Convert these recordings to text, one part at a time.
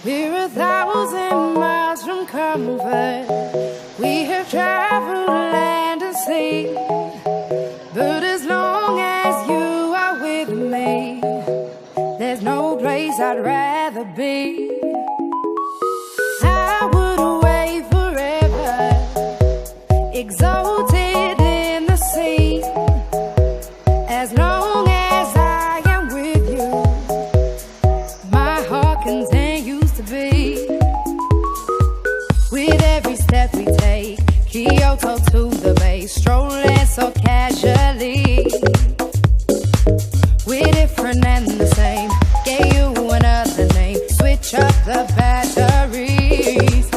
We're 1,000 miles from comfort. We have traveled land and sea. But as long as you are with me, there's no place I'd rather be. I would away forever, exalted in the sea. As long as I am with you, my heart continues to beat. With every step we take, Kyoto to the bay, strolling so casually. We're different and the same, gave you another name, switch up the batteries.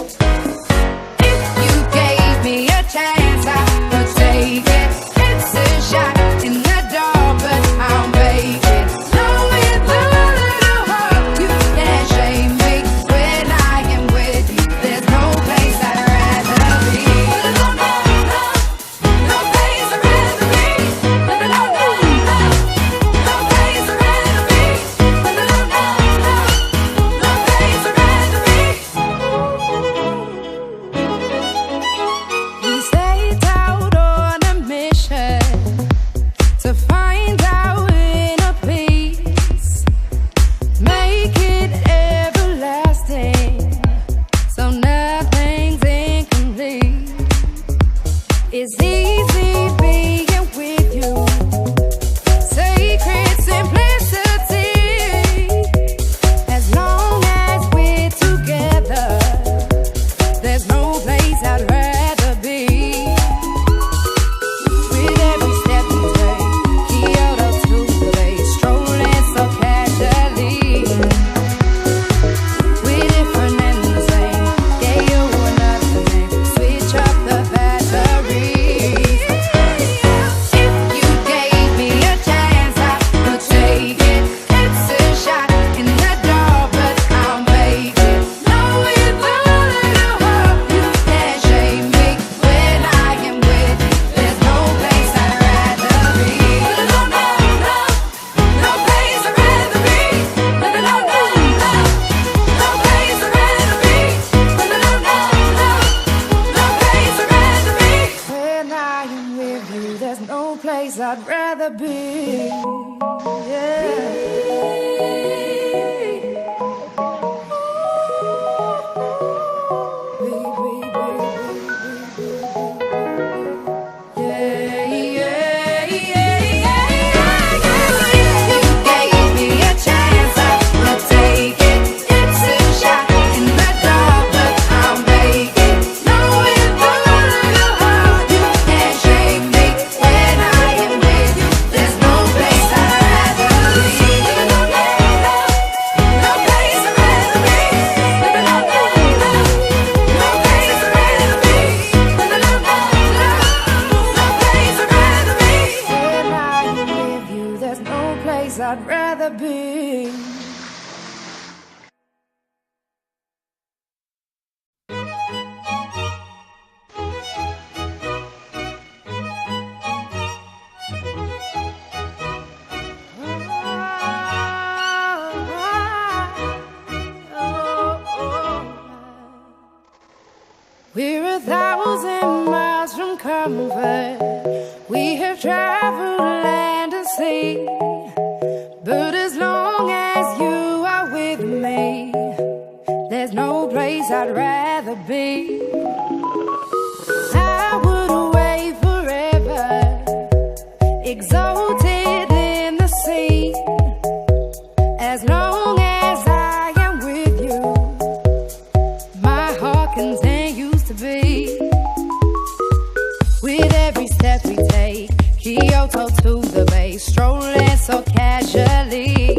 If you gave me a chance, I would take it. It's a shot in the dark, but I'll make it. Knowing the little heart, you can't shame me. When I am with you, there's no place I'd rather be. No, no, no, no place I'd rather be. No, no, no, no, no place I'd rather be. No, no, no, no, no place I'd rather be. We set out on a mission to find our inner peace, make it everlasting, so nothing's incomplete. It's easy being with you, sacred simplicity. As long as we're together, there's no place I'd rather be. With every step we take, Kyoto to the bay, strolling so casually. We're different and the same, gave you another name, switch up the batteries. If you gave me a chance, I would take it. It's a shot in the dark, but I'll make it. Knowing the little heart, you can't shame me. When I am with you, there's no place I'd rather be. No, no, no, no place I'd rather be. No, no, no, no, no place I'd rather be. No, no, no, no, no place I'd rather be. When I am with you, there's no place I'd rather be. I'd rather be. We're 1,000 miles from comfort. We have traveled land and sea. But as long as you are with me, there's no place I'd rather be. I would away forever, exalted in the sea. As long as I am with you, my heart continues to beat. With every step we take, Kyoto to the bay, strolling so casually.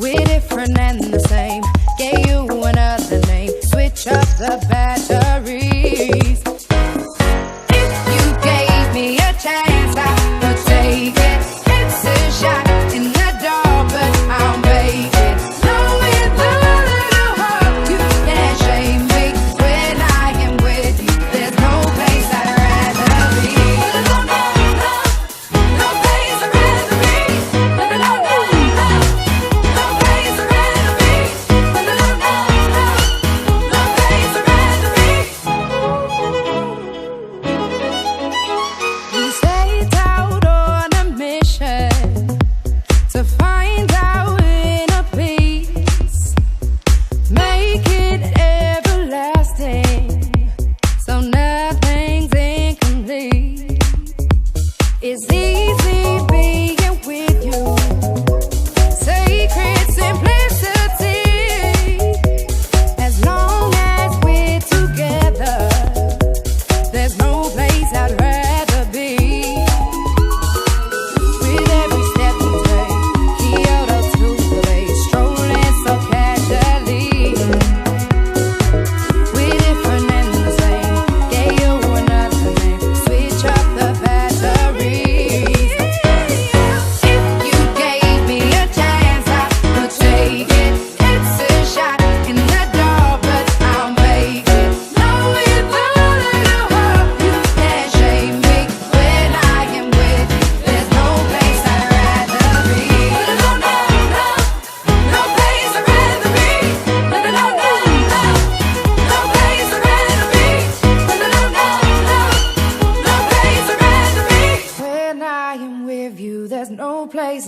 We're different and the same, gave you another name, switch up the batteries. If you gave me a chance, I would take it. It's a shot in the dark, but I'll make it. Knowing the little heart, you can't shame me. When I am with you, there's no place I'd rather be. No, no, no, no place I'd rather be. No, no, no, no place I'd rather be.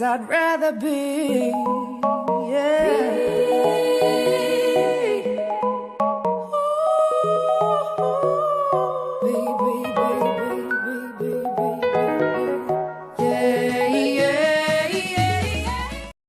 I'd rather be.